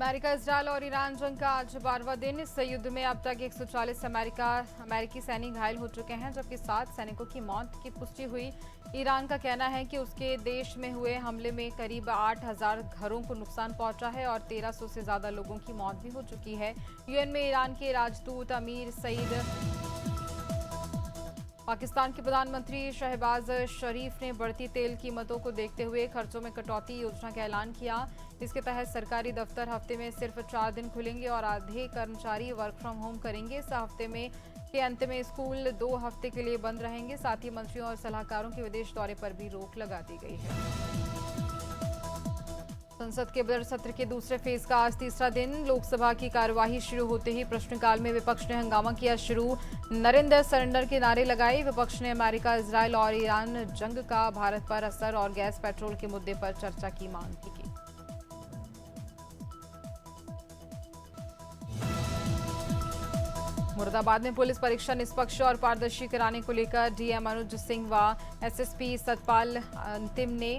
America, Israel और Iran जंग का आज 12वां दिन। इस युद्ध में अब तक 140 अमेरिकी सैनिक घायल हो चुके हैं, जबकि 7 सैनिकों की मौत की पुष्टि हुई। ईरान का कहना है कि उसके देश में हुए हमले में करीब 8,000 घरों को नुकसान पहुंचा है और 1300 से ज्यादा लोगों की मौत भी हो चुकी है। यूएन में ईरान के राजदूत अमीर सईद पाकिस्तान के प्रधानमंत्री शहबाज शरीफ ने बढ़ती तेल कीमतों को देखते हुए खर्चों में कटौती योजना का ऐलान किया। इसके तहत सरकारी दफ्तर हफ्ते में सिर्फ 4 दिन खुलेंगे और आधे कर्मचारी वर्क फ्रॉम होम करेंगे। इस हफ्ते में के अंत में स्कूल 2 हफ्ते के लिए बंद रहेंगे। साथ ही मंत्रियों और सलाहकारों के विदेश दौरे पर भी रोक लगा दी गई है। संसद के बजट सत्र के दूसरे फेज का आज तीसरा दिन। लोकसभा की कार्यवाही शुरू होते ही प्रश्नकाल में विपक्ष ने हंगामा किया शुरू। नरेंद्र सरेंडर के नारे लगाए। विपक्ष ने अमेरिका, इजरायल और ईरान जंग का भारत पर असर और गैस पेट्रोल के मुद्दे पर चर्चा की मांग भी की। मुरादाबाद में पुलिस परीक्षा निष्पक्ष और पारदर्शी कराने को लेकर डीएम अनुज सिंह व एसएसपी सतपाल अंतिम ने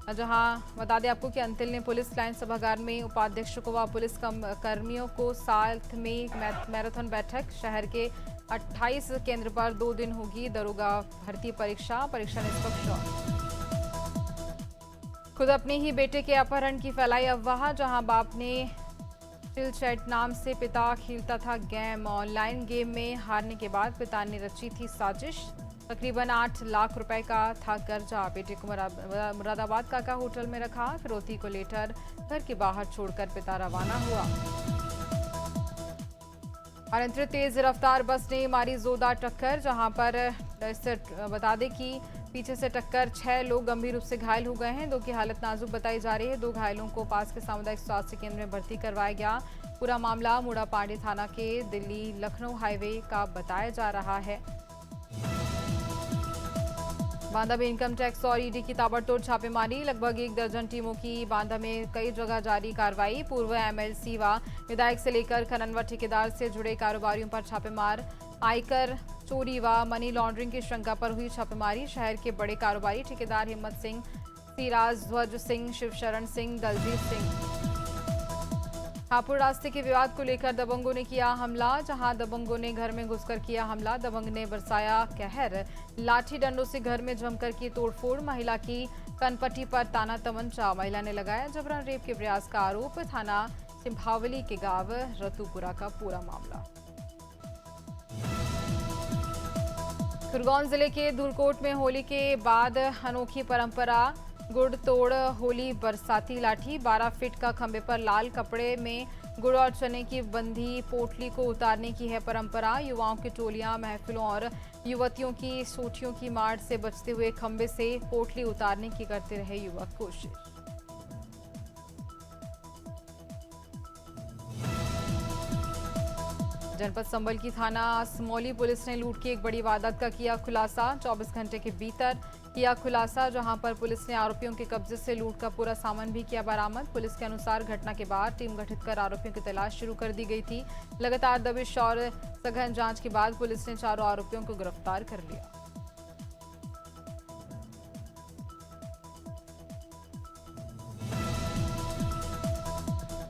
बता दें आपको कि अंतिल ने पुलिस लाइन सभागार में उपाध्यक्षों व पुलिस कर्मियों को साथ में मैराथन बैठक। शहर के 28 केंद्र पर 2 दिन होगी दरोगा भर्ती परीक्षा निष्पक्ष। खुद अपने ही बेटे के अपहरण की फैलाई अफवाह। जहां बाप ने टिलचैट नाम से पिता खेलता था गेम। ऑनलाइन गेम में हारने के बाद पिता ने रची थी साजिश। तकरीबन 8 लाख रुपए का था कर्जा। बेटे को मुरादाबाद काका होटल में रखा। फिरौती को लेकर घर के बाहर छोड़कर पिता रवाना हुआ। अनियंत्रित तेज रफ्तार बस ने मारी जोरदार टक्कर। जहां पर बता दें कि पीछे से टक्कर 6 लोग गंभीर रूप से घायल हो गए हैं। 2 की हालत नाजुक बताई जा रही है। 2 घायलों को पास के सामुदायिक स्वास्थ्य केंद्र में भर्ती करवाया गया। पूरा मामला मुड़ापाड़ी थाना के दिल्ली लखनऊ हाईवे का बताया जा रहा है। बांदा में इनकम टैक्स और ईडी की ताबड़तोड़ छापेमारी। लगभग 1 दर्जन टीमों की बांदा में कई जगह जारी कार्रवाई। पूर्व एमएलसी व विधायक से लेकर खनन व ठेकेदार से जुड़े कारोबारियों पर छापेमार। आयकर चोरी व मनी लॉन्ड्रिंग की शंका पर हुई छापेमारी। शहर के बड़े कारोबारी ठेकेदार हिम्मत सिंह, सिराज ध्वज सिंह, शिवशरण सिंह, दलजीत सिंह। हापुड़ रास्ते के विवाद को लेकर दबंगों ने किया हमला। जहां दबंगों ने घर में घुसकर किया हमला। दबंग ने बरसाया कहर। लाठी डंडों से घर में जमकर की तोड़फोड़। महिला की कनपट्टी पर ताना तमंचा। महिला ने लगाया जबरन रेप के प्रयास का आरोप। थाना सिंभावली के गांव रतुपुरा का पूरा मामला। खरगोन जिले के धुलकोट में होली के बाद अनोखी परंपरा। गुड़ तोड़ होली बरसाती लाठी। 12 फीट का खंबे पर लाल कपड़े में गुड़ और चने की बंधी पोटली को उतारने की है परंपरा। युवाओं की टोलियां महफिलों और युवतियों की सोटियों की मार से बचते हुए खंबे से पोटली उतारने की करते रहे युवक कोशिश। जनपद संबल की थाना असमौली पुलिस ने लूट की एक बड़ी वारदात का किया खुलासा। 24 घंटे के भीतर किया खुलासा। जहां पर पुलिस ने आरोपियों के कब्जे से लूट का पूरा सामान भी किया बरामद। पुलिस के अनुसार घटना के बाद टीम गठित कर आरोपियों की तलाश शुरू कर दी गई थी। लगातार दबिश और सघन जांच के बाद पुलिस ने 4 आरोपियों को गिरफ्तार कर लिया।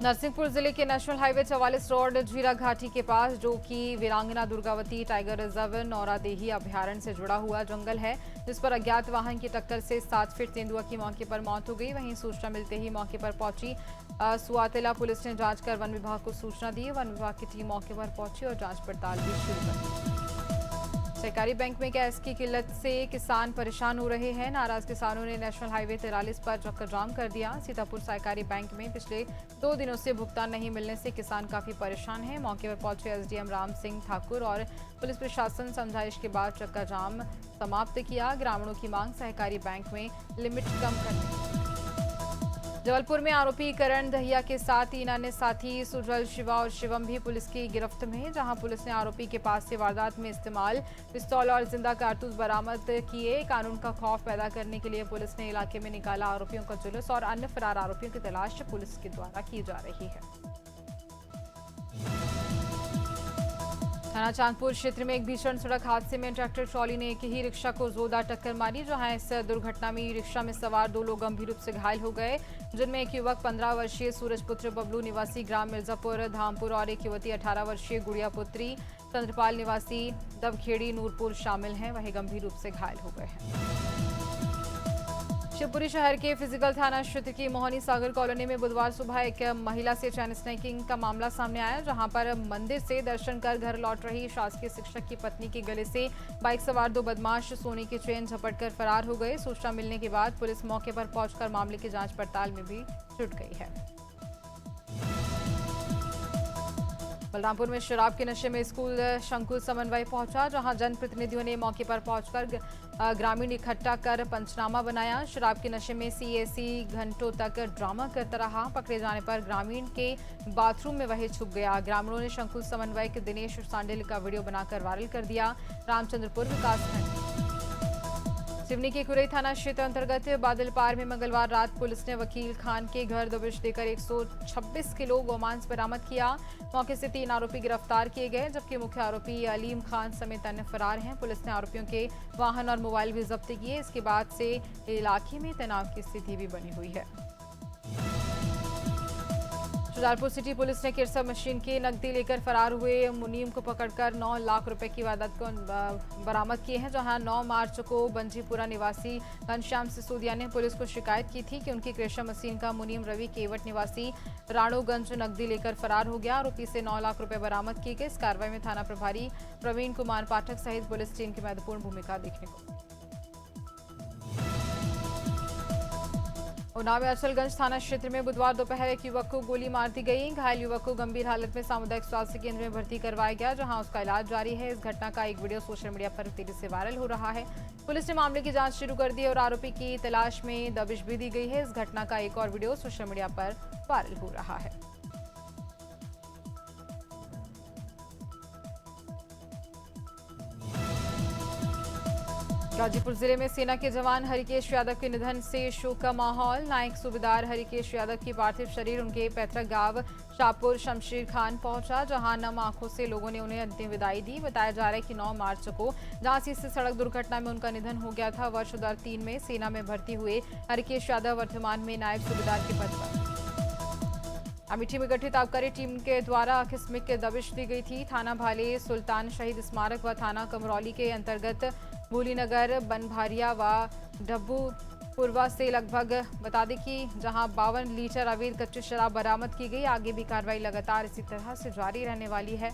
नरसिंहपुर जिले के नेशनल हाईवे 44 रोड झीरा घाटी के पास, जो कि वीरांगना दुर्गावती टाइगर रिजर्व नौरादेही अभ्यारण्य से जुड़ा हुआ जंगल है, जिस पर अज्ञात वाहन की टक्कर से 7 फीट तेंदुआ की मौके पर मौत हो गई। वहीं सूचना मिलते ही मौके पर पहुंची सुआतेला पुलिस ने जांच कर वन विभाग को सूचना दी। वन विभाग की टीम मौके पर पहुंची और जांच पड़ताल भी शुरू कर दी। सहकारी बैंक में गैस की किल्लत से किसान परेशान हो रहे हैं। नाराज किसानों ने नेशनल हाईवे 43 पर चक्कर जाम कर दिया। सीतापुर सहकारी बैंक में पिछले 2 दिनों से भुगतान नहीं मिलने से किसान काफी परेशान हैं। मौके पर पहुंचे एसडीएम राम सिंह ठाकुर और पुलिस प्रशासन समझाइश के बाद चक्का जाम समाप्त किया। ग्रामीणों की मांग सहकारी बैंक में लिमिट कम करने। जबलपुर में आरोपी करण दहिया के साथ 3 अन्य साथी सुजल, शिवा और शिवम भी पुलिस की गिरफ्त में। जहां पुलिस ने आरोपी के पास से वारदात में इस्तेमाल पिस्तौल और जिंदा कारतूस बरामद किए। कानून का खौफ पैदा करने के लिए पुलिस ने इलाके में निकाला आरोपियों का जुलूस और अन्य फरार आरोपियों की तलाश पुलिस के द्वारा की जा रही है। थाना चांदपुर क्षेत्र में एक भीषण सड़क हादसे में ट्रैक्टर ट्रॉली ने एक ही रिक्शा को जोरदार टक्कर मारी, जहां इस दुर्घटना में रिक्शा में सवार 2 लोग गंभीर रूप से घायल हो गए, जिनमें एक युवक 15 वर्षीय सूरजपुत्र बबलू निवासी ग्राम मिर्जापुर धामपुर और एक युवती 18 वर्षीय गुड़िया पुत्री चंद्रपाल निवासी दबखेड़ी नूरपुर शामिल हैं। वहीं गंभीर रूप से घायल हो गए हैं। शिवपुरी शहर के फिजिकल थाना क्षेत्र की मोहनी सागर कॉलोनी में बुधवार सुबह एक महिला से चैन स्नैकिंग का मामला सामने आया, जहां पर मंदिर से दर्शन कर घर लौट रही शासकीय शिक्षक की पत्नी के गले से बाइक सवार 2 बदमाश सोने की चेन झपटकर फरार हो गए। सूचना मिलने के बाद पुलिस मौके पर पहुंचकर मामले की जांच पड़ताल में भी जुट गई है। बलरामपुर में शराब के नशे में स्कूल शंकुल समन्वय पहुंचा, जहां जनप्रतिनिधियों ने मौके पर पहुंचकर ग्रामीण इकट्ठा कर पंचनामा बनाया। शराब के नशे में सीएसी घंटों तक ड्रामा करता रहा। पकड़े जाने पर ग्रामीण के बाथरूम में वही छुप गया। ग्रामीणों ने शंकुल समन्वय के दिनेश सांडिल का वीडियो बनाकर वायरल कर दिया। रामचंद्रपुर विकासखंड सिवनी के कुरई थाना क्षेत्र अंतर्गत बादलपार में मंगलवार रात पुलिस ने वकील खान के घर दबिश देकर 126 किलो गोमांस बरामद किया। मौके से 3 आरोपी गिरफ्तार किए गए, जबकि मुख्य आरोपी अलीम खान समेत अन्य फरार हैं। पुलिस ने आरोपियों के वाहन और मोबाइल भी जब्त किए। इसके बाद से इलाके में तनाव की स्थिति भी बनी हुई है। शुजालपुर सिटी पुलिस ने किरसा मशीन की नकदी लेकर फरार हुए मुनीम को पकड़कर 9 लाख रुपए की वारदात को बरामद किए हैं, जहां 9 मार्च को बंजीपुरा निवासी घनश्याम सिसोदिया ने पुलिस को शिकायत की थी कि उनकी किरसा मशीन का मुनीम रवि केवट निवासी राणोगंज नकदी लेकर फरार हो गया। आरोपी से 9 लाख रुपए बरामद किए गए। इस कार्रवाई में थाना प्रभारी प्रवीण कुमार पाठक सहित पुलिस टीम की महत्वपूर्ण भूमिका देखने को। उन्नाव में अचलगंज थाना क्षेत्र में बुधवार दोपहर एक युवक को गोली मार दी गई। घायल युवक को गंभीर हालत में सामुदायिक स्वास्थ्य केंद्र में भर्ती करवाया गया, जहां उसका इलाज जारी है। इस घटना का एक वीडियो सोशल मीडिया पर तेजी से वायरल हो रहा है। पुलिस ने मामले की जांच शुरू कर दी और आरोपी की तलाश में दबिश भी दी गई है। इस घटना का एक और वीडियो सोशल मीडिया पर वायरल हो रहा है। गाजीपुर जिले में सेना के जवान हरिकेश यादव के निधन से शोक का माहौल। नायक सूबेदार हरिकेश यादव की पार्थिव शरीर उनके पैतृक गांव शाहपुर शमशेर खान पहुंचा, जहां नम आंखों से लोगों ने उन्हें अंतिम विदाई दी। बताया जा रहा है कि 9 मार्च को झांसी से सड़क दुर्घटना में उनका निधन हो गया था। वर्ष 2003 में सेना में भर्ती हुए हरिकेश यादव वर्तमान में नायब सूबेदार के पद पर। अमेठी में गठित आबकारी टीम के द्वारा आकस्मिक दबिश दी गई थी। थाना भाले सुल्तान शहीद स्मारक व थाना कमरौली के अंतर्गत भूलीनगर बनभारिया व डब्बू पूर्वा से लगभग बता दें कि जहां 52 लीटर अवैध कच्ची शराब बरामद की गई। आगे भी कार्रवाई लगातार इसी तरह से जारी रहने वाली है।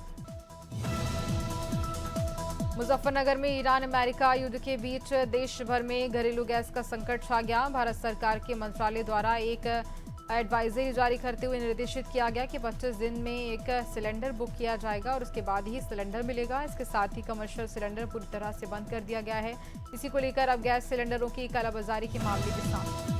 मुजफ्फरनगर में ईरान अमेरिका युद्ध के बीच देश भर में घरेलू गैस का संकट छा गया। भारत सरकार के मंत्रालय द्वारा एक एडवाइजरी जारी करते हुए निर्देशित किया गया कि 25 दिन में एक सिलेंडर बुक किया जाएगा और उसके बाद ही सिलेंडर मिलेगा। इसके साथ ही कमर्शियल सिलेंडर पूरी तरह से बंद कर दिया गया है। इसी को लेकर अब गैस सिलेंडरों की कालाबाजारी के मामले भी सामने।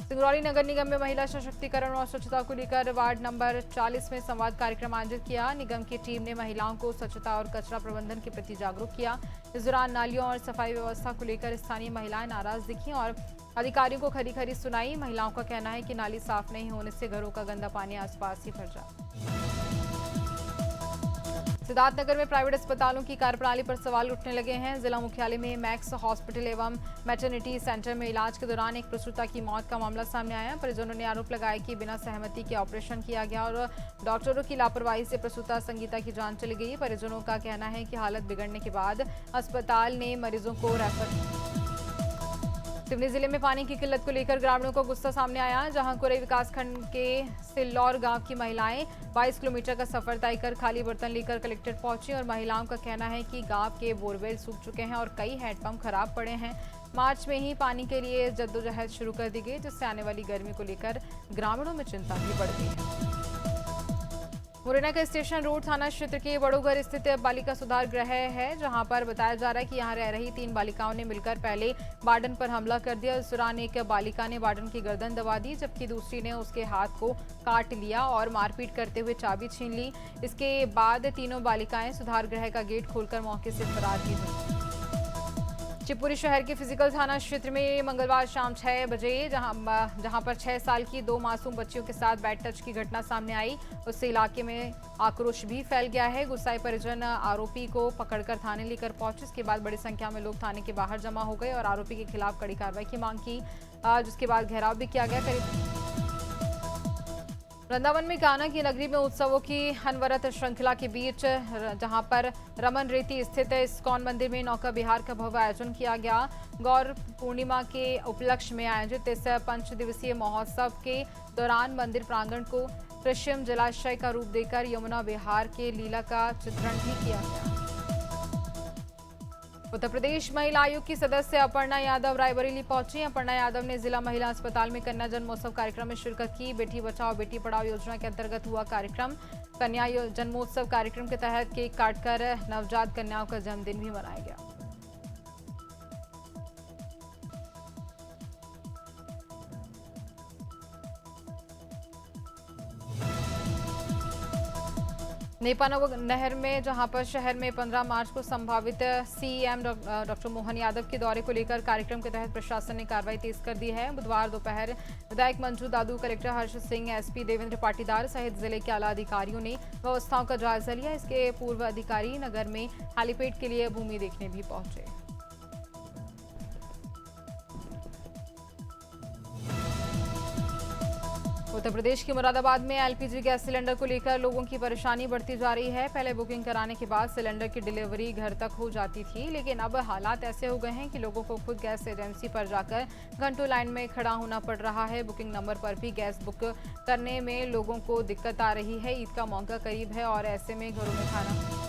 सिंगरौली नगर निगम में महिला सशक्तिकरण और स्वच्छता को लेकर वार्ड नंबर 40 में संवाद कार्यक्रम आयोजित किया। निगम की टीम ने महिलाओं को स्वच्छता और कचरा प्रबंधन के प्रति जागरूक किया। इस दौरान नालियों और सफाई व्यवस्था को लेकर स्थानीय महिलाएं नाराज दिखीं और अधिकारियों को खरी खरी सुनाई। महिलाओं का कहना है कि नाली साफ नहीं होने से घरों का गंदा पानी आसपास ही भर जाता। सिद्धार्थनगर में प्राइवेट अस्पतालों की कार्यप्रणाली पर सवाल उठने लगे हैं। जिला मुख्यालय में मैक्स हॉस्पिटल एवं मैटरनिटी सेंटर में इलाज के दौरान एक प्रसूता की मौत का मामला सामने आया। परिजनों ने आरोप लगाया कि बिना सहमति के ऑपरेशन किया गया और डॉक्टरों की लापरवाही से प्रसूता संगीता की जान चली गई। परिजनों का कहना है कि हालत बिगड़ने के बाद अस्पताल ने मरीजों को रेफर। सिवनी जिले में पानी की किल्लत को लेकर ग्रामीणों को गुस्सा सामने आया, जहां कुरई विकासखंड के सिल्लौर गांव की महिलाएं 22 किलोमीटर का सफर तय कर खाली बर्तन लेकर कलेक्ट्रेट पहुंची और महिलाओं का कहना है कि गांव के बोरवेल सूख चुके हैं और कई हैंडपंप खराब पड़े हैं। मार्च में ही पानी के लिए जद्दोजहद शुरू कर दी गई, जिससे आने वाली गर्मी को लेकर ग्रामीणों में चिंता भी बढ़ गई है। मुरैना का स्टेशन रोड थाना क्षेत्र के बड़ोघर स्थित बालिका सुधार गृह है, जहां पर बताया जा रहा है कि यहां रह रही 3 बालिकाओं ने मिलकर पहले वार्डन पर हमला कर दिया। इस दौरान एक बालिका ने वार्डन की गर्दन दबा दी, जबकि दूसरी ने उसके हाथ को काट लिया और मारपीट करते हुए चाबी छीन ली। इसके बाद तीनों बालिकाएं सुधार गृह का गेट खोलकर मौके से फरार भी हुई। शिवपुरी शहर के फिजिकल थाना क्षेत्र में मंगलवार शाम 6 बजे जहां पर 6 साल की 2 मासूम बच्चियों के साथ बैड टच की घटना सामने आई, उससे इलाके में आक्रोश भी फैल गया है। गुस्साए परिजन आरोपी को पकड़कर थाने लेकर पहुंचे। इसके बाद बड़ी संख्या में लोग थाने के बाहर जमा हो गए और आरोपी के खिलाफ कड़ी कार्रवाई की मांग की, जिसके बाद घेराव भी किया गया। करीब वृंदावन में कान्हा की नगरी में उत्सवों की अनवरत श्रृंखला के बीच जहां पर रमन रेती स्थित इस्कॉन मंदिर में नौका विहार का भव्य आयोजन किया गया। गौर पूर्णिमा के उपलक्ष्य में आयोजित इस 5 दिवसीय महोत्सव के दौरान मंदिर प्रांगण को कृष्ण जलाशय का रूप देकर यमुना विहार के लीला का चित्रण भी किया गया। उत्तर प्रदेश महिला आयोग की सदस्य अपर्णा यादव रायबरेली पहुंची। अपर्णा यादव ने जिला महिला अस्पताल में कन्या जन्मोत्सव कार्यक्रम में शिरकत की। बेटी बचाओ बेटी पढ़ाओ योजना के अंतर्गत हुआ कार्यक्रम। कन्या जन्मोत्सव कार्यक्रम के तहत केक काटकर नवजात कन्याओं का जन्मदिन भी मनाया गया। नेपानव नहर में जहां पर शहर में 15 मार्च को संभावित सीएम डॉक्टर मोहन यादव के दौरे को लेकर कार्यक्रम के तहत प्रशासन ने कार्रवाई तेज कर दी है। बुधवार दोपहर विधायक मंजू दादू, कलेक्टर हर्ष सिंह, एसपी देवेंद्र पाटीदार सहित जिले के आला अधिकारियों ने व्यवस्थाओं का जायजा लिया। इसके पूर्व अधिकारी नगर में हेलीपैड के लिए भूमि देखने भी पहुंचे। उत्तर प्रदेश के मुरादाबाद में एलपीजी गैस सिलेंडर को लेकर लोगों की परेशानी बढ़ती जा रही है। पहले बुकिंग कराने के बाद सिलेंडर की डिलीवरी घर तक हो जाती थी, लेकिन अब हालात ऐसे हो गए हैं कि लोगों को खुद गैस एजेंसी पर जाकर घंटों लाइन में खड़ा होना पड़ रहा है। बुकिंग नंबर पर भी गैस बुक करने में लोगों को दिक्कत आ रही है। ईद का मौका करीब है और ऐसे में घरों में खाना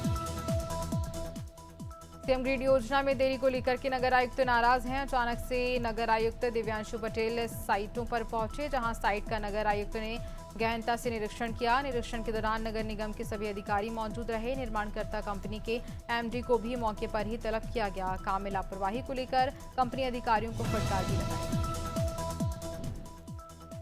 सीएम ग्रिड योजना में देरी को लेकर के नगर आयुक्त नाराज हैं। अचानक से नगर आयुक्त दिव्यांशु पटेल साइटों पर पहुंचे, जहां साइट का नगर आयुक्त ने गहनता से निरीक्षण किया। निरीक्षण के दौरान नगर निगम के सभी अधिकारी मौजूद रहे। निर्माणकर्ता कंपनी के एमडी को भी मौके पर ही तलब किया गया। काम में लापरवाही को लेकर कंपनी अधिकारियों को फटकार भी लगाई।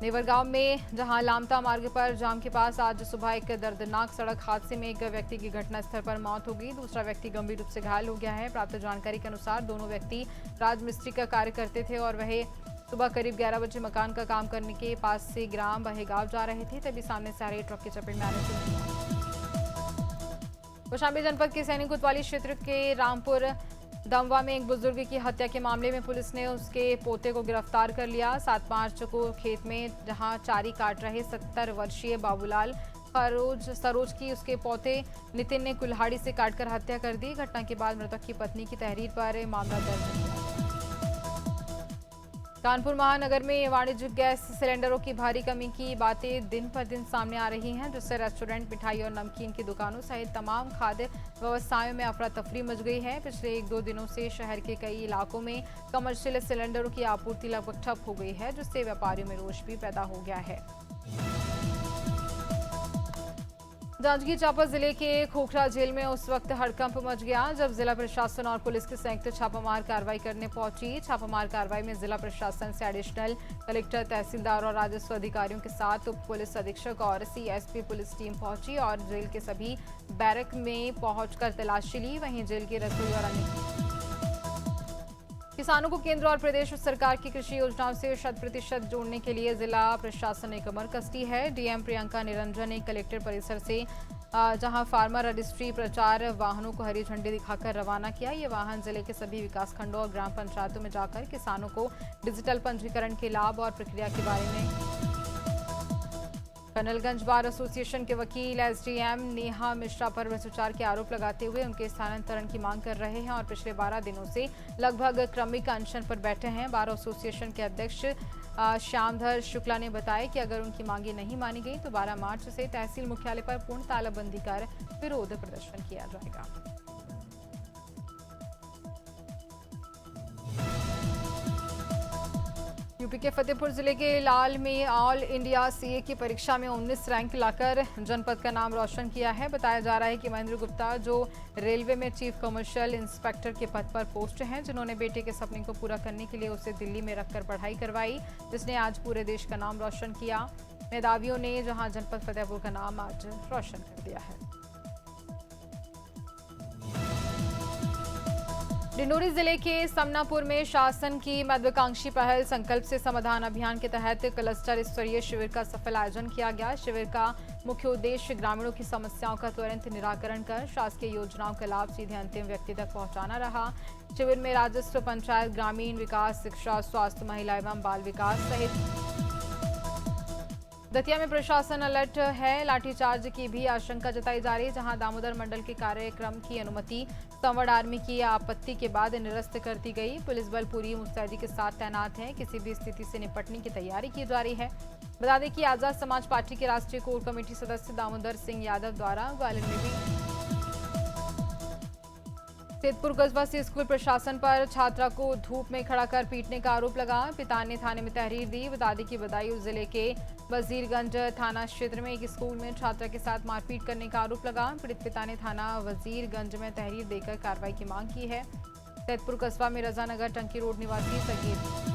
नेवरगांव में जहां लामता मार्ग पर जाम के पास आज सुबह एक दर्दनाक सड़क हादसे में एक व्यक्ति की घटनास्थल पर मौत हो गई। दूसरा व्यक्ति गंभीर रूप से घायल हो गया है। प्राप्त जानकारी के अनुसार दोनों व्यक्ति राजमिस्त्री का कार्य करते थे और वह सुबह करीब 11 बजे मकान का काम करने के पास से ग्राम बहेगांव जा रहे थे, तभी सामने से आ रहे ट्रक के चपेट में आने से कौशाम्बी जनपद के सैनिक कोतवाली क्षेत्र के रामपुर दमवा में एक बुजुर्ग की हत्या के मामले में पुलिस ने उसके पोते को गिरफ्तार कर लिया। 7 मार्च को खेत में जहां चारी काट रहे 70 वर्षीय बाबूलाल सरोज की उसके पोते नितिन ने कुल्हाड़ी से काटकर हत्या कर दी। घटना के बाद मृतक की पत्नी की तहरीर पर मामला दर्ज किया। कानपुर महानगर में वाणिज्यिक गैस सिलेंडरों की भारी कमी की बातें दिन पर दिन सामने आ रही हैं, जिससे रेस्टोरेंट, मिठाई और नमकीन की दुकानों सहित तमाम खाद्य व्यवसायों में अफरा तफरी मच गई है। पिछले 1-2 दिनों से शहर के कई इलाकों में कमर्शियल सिलेंडरों की आपूर्ति लगभग ठप हो गई है, जिससे व्यापारियों में रोष भी पैदा हो गया है। जांजगीर चांपा जिले के खोखरा जेल में उस वक्त हड़कंप मच गया जब जिला प्रशासन और पुलिस की संयुक्त छापामार कार्रवाई करने पहुंची। छापामार कार्रवाई में जिला प्रशासन से एडिशनल कलेक्टर, तहसीलदार और राजस्व अधिकारियों के साथ उप पुलिस अधीक्षक और सीएसपी पुलिस टीम पहुंची और जेल के सभी बैरक में पहुंचकर तलाशी ली। वहीं जेल की रसोई और अन्य किसानों को केंद्र और प्रदेश सरकार की कृषि योजनाओं से 100% जोड़ने के लिए जिला प्रशासन ने कमर कसी है। डीएम प्रियंका निरंजन ने कलेक्टर परिसर से जहां फार्मर रजिस्ट्री प्रचार वाहनों को हरी झंडी दिखाकर रवाना किया। ये वाहन जिले के सभी विकासखंडों और ग्राम पंचायतों में जाकर किसानों को डिजिटल पंजीकरण के लाभ और प्रक्रिया के बारे में कनलगंज बार एसोसिएशन के वकील एसडीएम नेहा मिश्रा पर भ्रष्टाचार के आरोप लगाते हुए उनके स्थानांतरण की मांग कर रहे हैं और पिछले 12 दिनों से लगभग क्रमिक अनशन पर बैठे हैं। बार एसोसिएशन के अध्यक्ष श्यामधर शुक्ला ने बताया कि अगर उनकी मांगे नहीं मानी गई तो 12 मार्च से तहसील मुख्यालय पर पूर्ण तालाबंदी कर विरोध प्रदर्शन किया जाएगा। यूपी के फतेहपुर जिले के लाल में ऑल इंडिया सीए की परीक्षा में 19 रैंक लाकर जनपद का नाम रोशन किया है। बताया जा रहा है कि महेंद्र गुप्ता, जो रेलवे में चीफ कमर्शियल इंस्पेक्टर के पद पर पोस्ट हैं, जिन्होंने बेटे के सपने को पूरा करने के लिए उसे दिल्ली में रखकर पढ़ाई करवाई, जिसने आज पूरे देश का नाम रोशन किया। मेधावियों ने जहां जनपद फतेहपुर का नाम आज रोशन कर दिया है। डिंडोरी जिले के समनापुर में शासन की महत्वाकांक्षी पहल संकल्प से समाधान अभियान के तहत क्लस्टर स्तरीय शिविर का सफल आयोजन किया गया। शिविर का मुख्य उद्देश्य ग्रामीणों की समस्याओं का त्वरित निराकरण कर शासकीय योजनाओं का लाभ सीधे अंतिम व्यक्ति तक पहुंचाना रहा। शिविर में राजस्व, पंचायत, ग्रामीण विकास, शिक्षा, स्वास्थ्य, महिला एवं बाल विकास सहित दतिया में प्रशासन अलर्ट है। लाठीचार्ज की भी आशंका जताई जा रही है, जहां दामोदर मंडल के कार्यक्रम की अनुमति संवर्ड आर्मी की आपत्ति के बाद निरस्त कर दी गई। पुलिस बल पूरी मुस्तैदी के साथ तैनात है, किसी भी स्थिति से निपटने की तैयारी की जा रही है। बता दें कि आजाद समाज पार्टी के राष्ट्रीय कोर कमेटी सदस्य दामोदर सिंह यादव द्वारा ग्वालियर में भी सेतपुर कस्बा से स्कूल प्रशासन पर छात्रा को धूप में खड़ा कर पीटने का आरोप लगा। पिता ने थाने में तहरीर दी। बता दें कि बदायूं जिले के वजीरगंज थाना क्षेत्र में एक स्कूल में छात्रा के साथ मारपीट करने का आरोप लगा। पीड़ित पिता ने थाना वजीरगंज में तहरीर देकर कार्रवाई की मांग की है। सेतपुर कस्बा में रजानगर टंकी रोड निवासी सगीर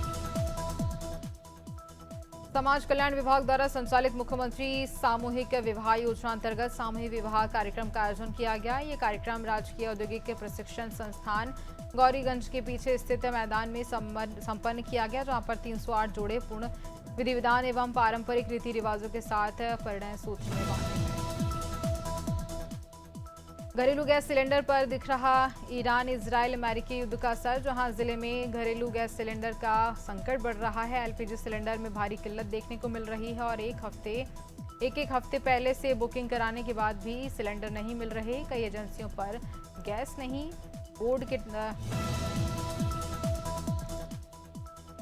समाज कल्याण विभाग द्वारा संचालित मुख्यमंत्री सामूहिक विवाह योजना अंतर्गत सामूहिक विवाह कार्यक्रम का आयोजन किया गया। ये कार्यक्रम राजकीय औद्योगिक प्रशिक्षण संस्थान गौरीगंज के पीछे स्थित मैदान में संपन्न किया गया, जहां पर 308 जोड़े पूर्ण विधि विधान एवं पारंपरिक रीति रिवाजों के साथ परिणय सूत्र में बांधे गए। घरेलू गैस सिलेंडर पर दिख रहा ईरान इजराइल अमेरिकी युद्ध का असर, जहां जिले में घरेलू गैस सिलेंडर का संकट बढ़ रहा है। एलपीजी सिलेंडर में भारी किल्लत देखने को मिल रही है और एक हफ्ते पहले से बुकिंग कराने के बाद भी सिलेंडर नहीं मिल रहे। कई एजेंसियों पर गैस नहीं। बोर्ड के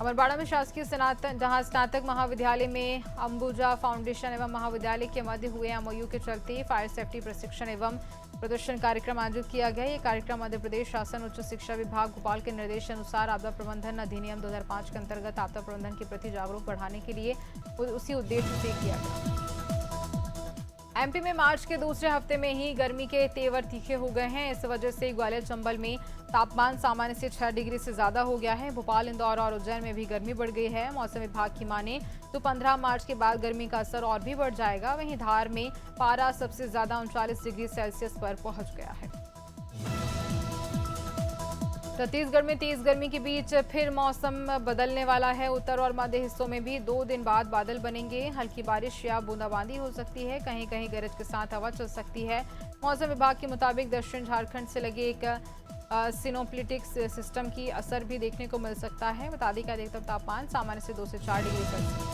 अमरवाड़ा में शासकीय स्नातक महाविद्यालय में अंबुजा फाउंडेशन एवं महाविद्यालय के मध्य हुए एमओयू के चलते फायर सेफ्टी प्रशिक्षण एवं प्रदर्शन कार्यक्रम आयोजित किया गया। ये कार्यक्रम मध्य प्रदेश शासन उच्च शिक्षा विभाग भोपाल के निर्देश अनुसार आपदा प्रबंधन अधिनियम 2005 के अंतर्गत आपदा प्रबंधन के प्रति जागरूक बढ़ाने के लिए उसी उद्देश्य से किया गया। एमपी में मार्च के दूसरे हफ्ते में ही गर्मी के तेवर तीखे हो गए हैं। इस वजह से ग्वालियर चंबल में तापमान सामान्य से 6 डिग्री से ज्यादा हो गया है। भोपाल, इंदौर और उज्जैन में भी गर्मी बढ़ गई है। मौसम विभाग की माने तो 15 मार्च के बाद गर्मी का असर और भी बढ़ जाएगा। वहीं धार में पारा सबसे ज्यादा 39 डिग्री सेल्सियस पर पहुंच गया है। छत्तीसगढ़ में तेज गर्मी के बीच फिर मौसम बदलने वाला है। उत्तर और मध्य हिस्सों में भी 2 दिन बाद बादल बनेंगे। हल्की बारिश या बूंदाबांदी हो सकती है। कहीं कहीं गरज के साथ हवा चल सकती है। मौसम विभाग के मुताबिक दक्षिण झारखंड से लगे एक सिनोप्लिटिक्स सिस्टम की असर भी देखने को मिल सकता है। बता दें कि अधिकतम तापमान सामान्य से 2 से 4 डिग्री सेल्सियस।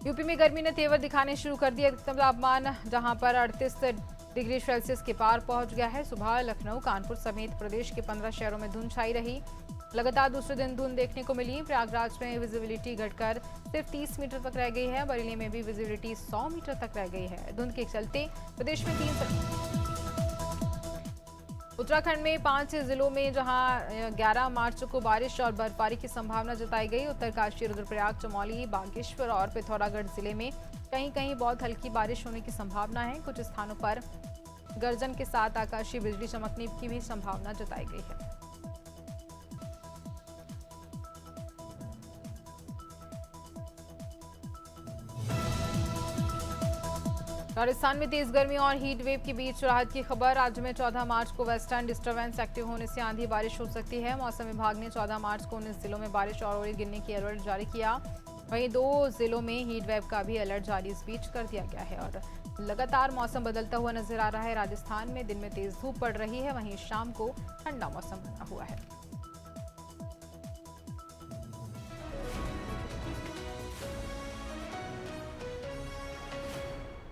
यूपी में गर्मी ने तेवर दिखाने शुरू कर दिया। अधिकतम तापमान जहां पर 38 डिग्री सेल्सियस के पार पहुंच गया है। सुबह लखनऊ, कानपुर समेत प्रदेश के 15 शहरों में धुंध छाई रही। लगातार दूसरे दिन धुंध देखने को मिली। प्रयागराज में विजिबिलिटी घटकर सिर्फ 30 मीटर तक रह गई है। बरेली में भी विजिबिलिटी 100 मीटर तक रह गई है। धुंध के चलते प्रदेश में 3 उत्तराखंड में 5 जिलों में जहां 11 मार्च को बारिश और बर्फबारी की संभावना जताई गई। उत्तरकाशी, रुद्रप्रयाग, चमोली, बागेश्वर और पिथौरागढ़ जिले में कहीं कहीं बहुत हल्की बारिश होने की संभावना है। कुछ स्थानों पर गर्जन के साथ आकाशीय बिजली चमकने की भी संभावना जताई गई है। राजस्थान में तेज गर्मी और हीट वेव के बीच राहत की खबर। राज्य में 14 मार्च को वेस्टर्न डिस्टर्बेंस एक्टिव होने से आंधी बारिश हो सकती है। मौसम विभाग ने 14 मार्च को 19 जिलों में बारिश और ओले गिरने की अलर्ट जारी किया। वहीं 2 जिलों में हीट वेव का भी अलर्ट जारी इस बीच कर दिया गया है। और लगातार मौसम बदलता हुआ नजर आ रहा है। राजस्थान में दिन में तेज धूप पड़ रही है, वहीं शाम को ठंडा मौसम बना हुआ है।